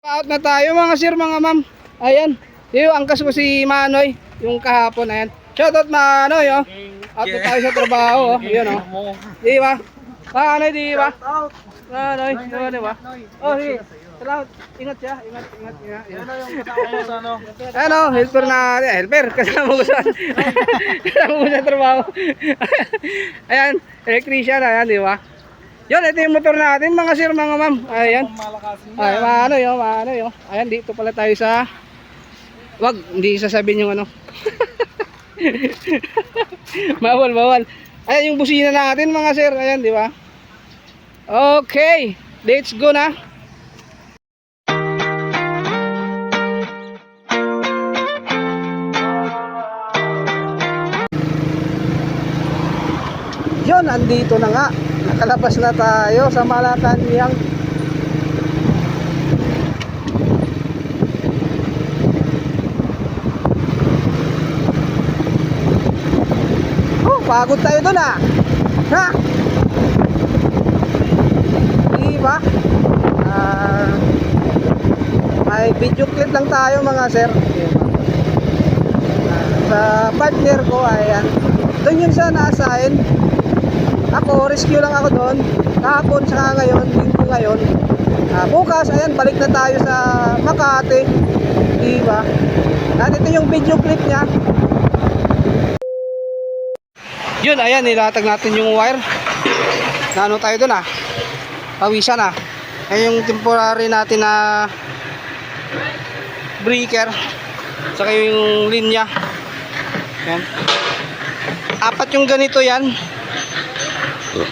Out na tayo mga sir, mga ma'am. Ayan. Yung angkas ko si Manoy, yung kahapon, ayan. Shoutout Manoy, oh. Out na tayo sa trabaho, oh. Yun, oh. Di ba? Manoy, di ba? Manoy, di ba? Oh, sige. Salamat. Ingat siya, ingat. Ano, helper na, helper. Kasama ko sa, kasama ko sa trabaho. Ayan, electrician, ayan, di ba? Yun, ito yung motor natin mga sir, mga ma'am. Ayan. Ay, maano yun. Ayan, dito pala tayo sa... Wag, hindi sasabihin yung ano. Bawal. Ayan yung busina natin mga sir. Ayan, di ba? Okay, let's go na. Yun, andito na nga. Nakalabas na tayo sa Malacanang. Oh, pagod tayo doon ah. Ha? Diba? May video clip lang tayo mga sir. Diba? Sa partner ko, ayan. Doon yun siya na-assign. Ako, rescue lang ako doon. Kahapon, saka ngayon, linggo ngayon. Bukas, ayan, balik na tayo sa Makati. Diba? At ito yung video clip niya. Yun, ayan, nilatag natin yung wire. Naano tayo doon ah. Pawisan ah. Ayan yung temporary natin na breaker. Saka yung linya. Ayan. 4 yung ganito yan.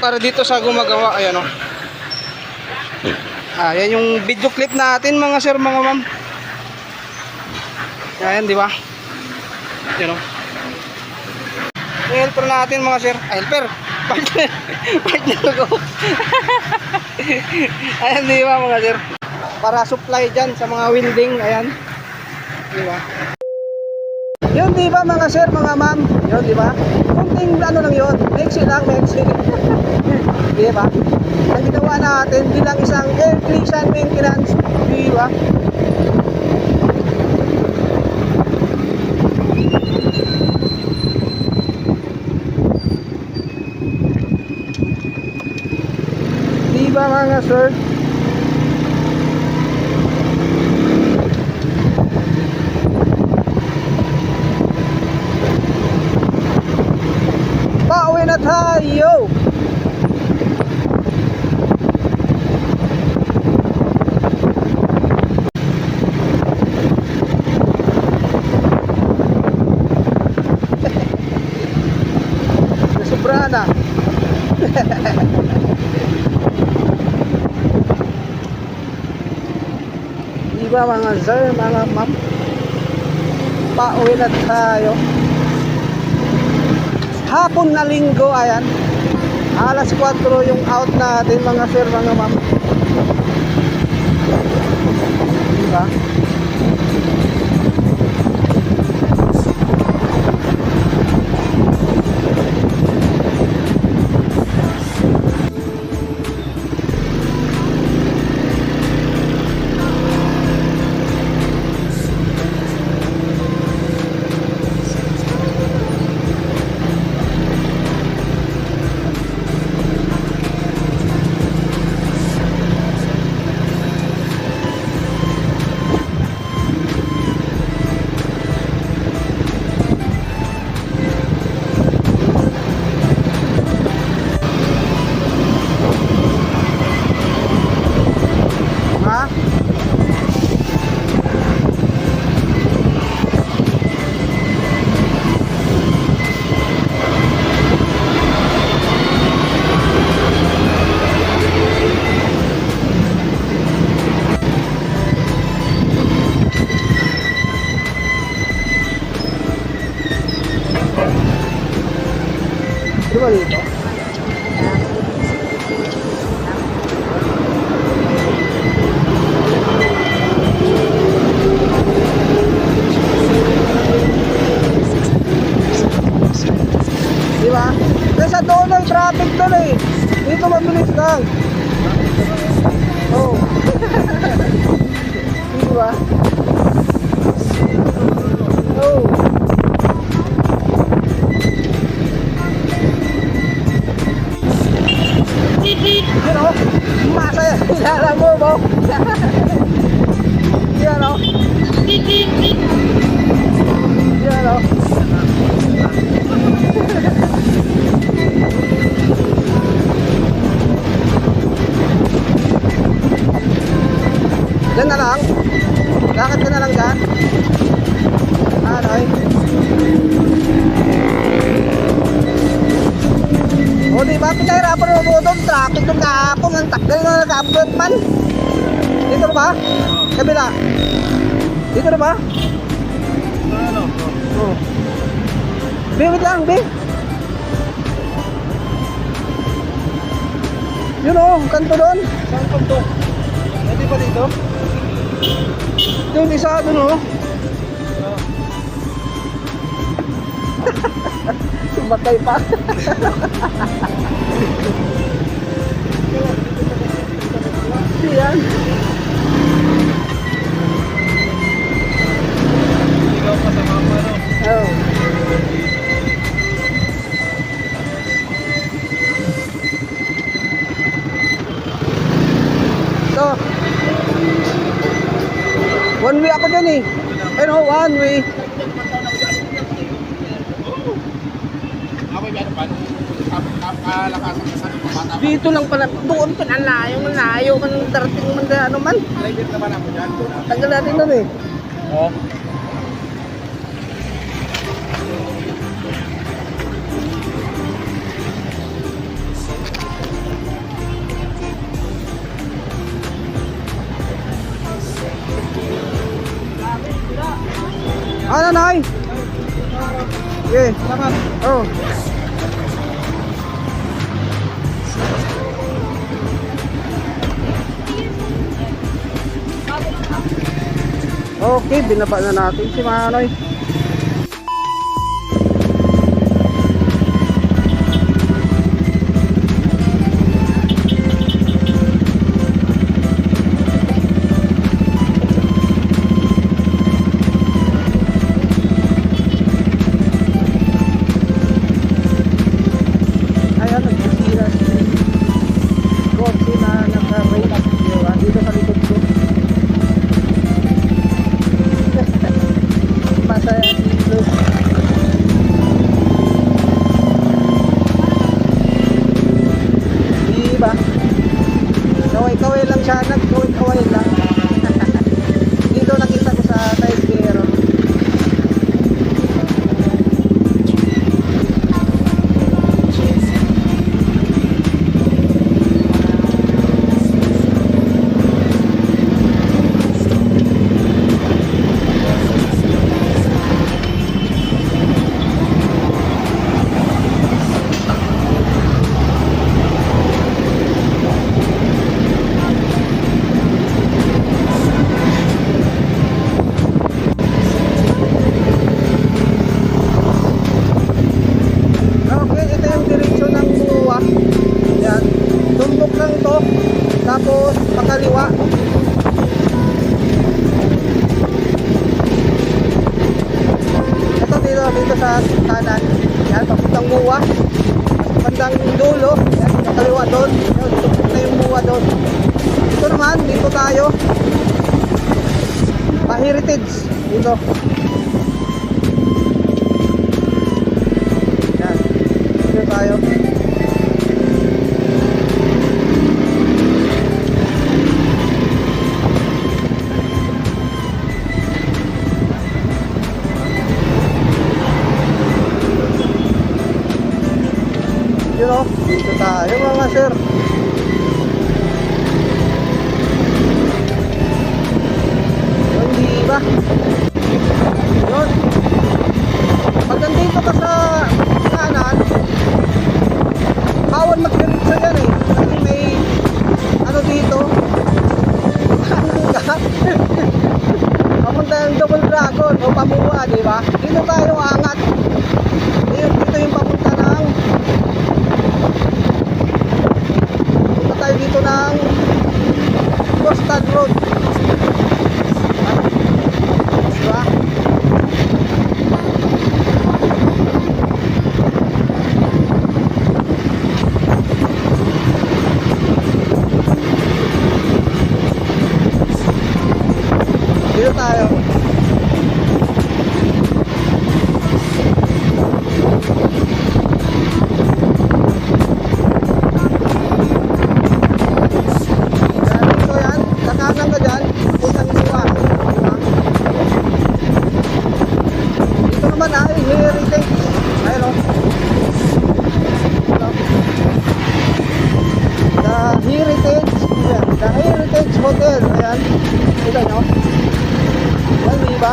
Para dito sa gumagawa, ayan o. Ayan yung video clip natin mga sir, mga ma'am. Ayan, di ba? Ayan o. Yung helper natin mga sir. Helper. Partner ko. Ayan, di ba mga sir? Para supply dyan sa mga welding. Ayan. Di ba? Yun, di ba mga sir, mga ma'am? Yun, di ba? Kunting ano lang yun. Mexi lang. Di ba? Ang ginawa natin bilang isang electrician maintenance. Di ba? Di ba mga sir? Pauwi na tayo. Sobra na. Diba mga sir, mga ma'am? Pauwi na tayo. Hapon na linggo, ayan. Alas 4 yung out natin mga sir, mga ma'am. Diba? Di ba dito? Di ba? Nasa doon ang traffic doon eh. Dito mabilis lang. Oh. ba? Oh. Yun o, masaya. Ilala mo mo. Yan o. Yan o. Diyan na lang. Lakad ka na lang dyan. Ano eh. O diba, pinahirapan mo mo doon. Traffic doon kahapon. Ang takdal na nag-upload man. Dito na ba? Kabila. Dito na ba? Ano? Oo. Be, wait lang, be. Yun o, kanto doon. Saan kanto? Hindi ba dito? Yung isa doon o. Sumakay pa. Yan. Ikaw kasama mo ano? Oh. So, one way ako dyan eh. Ano, one way. Ako yung ano pa? Kalakasan ka sa bata pa. Dito lang pala, doon pa ang layo man darating man ano man. Rider naman ako dyan. Tagal natin doon eh. Oo. Ano, Nay? Okay. Salamat. Oh. Okay, binaba na natin si Manoy. Ayan, nagsisira si kotse na naka-race. Diba? Dito sa likod ko. Masaya si Luke. Diba? Kaway-kaway lang siya. Nagkaway-kaway lang. Dito nakita ko sa Taigero. Okay, ito yung direksyon ng Muwa. Yan. Tumbok lang to. Tapos pakaliwa. Ito dito sa kanan. Yan, papuntang Muwa. Bandang dulo. Yan, pakaliwa doon. Yan, tumbok na yung Muwa doon. Ito naman, dito tayo. Pa-heritage. Dito. Yan. Dito tayo. Yun o, dito tayo mga sir. Hindi ba? Yun. Pag nandito ka sa kanan, bawal mag-diretso yan eh. Kasi may ano dito. Ano ka? Papunta yung Double Dragon o Pamuwa, di ba? Dito tayo angat. Dito yung papunta ng tayo dito ng Coastal Road. Dito tayo. Yan, dito yan. Kakanan ka dyan. Puntang iwa. Diba? Dito naman ay heritage. Ayun o. The Heritage, yan, the Heritage Hotel. Ayan, kita nyo. Yan, di ba?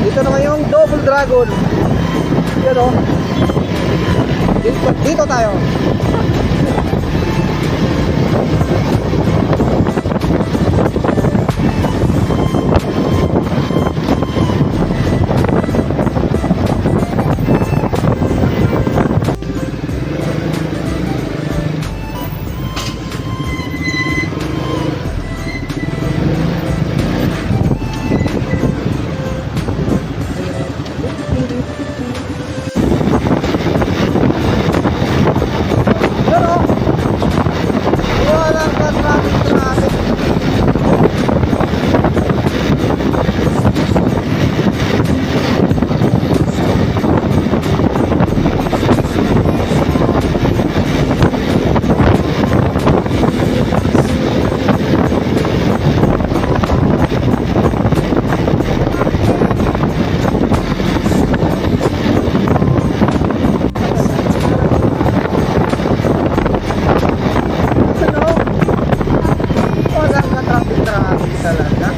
Dito naman yung Double Dragon. Yan o. Dito tayo. Yan o. Walang ka-traffic. Ano? Walang ka-traffic talaga.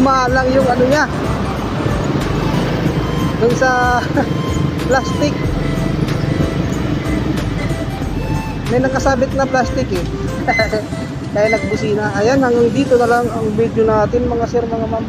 Umalang yung ano niya dun sa plastic. May nakasabit na plastic eh. Kaya nagbusina. Ayan, hanggang dito na lang ang video natin mga sir, mga ma'am.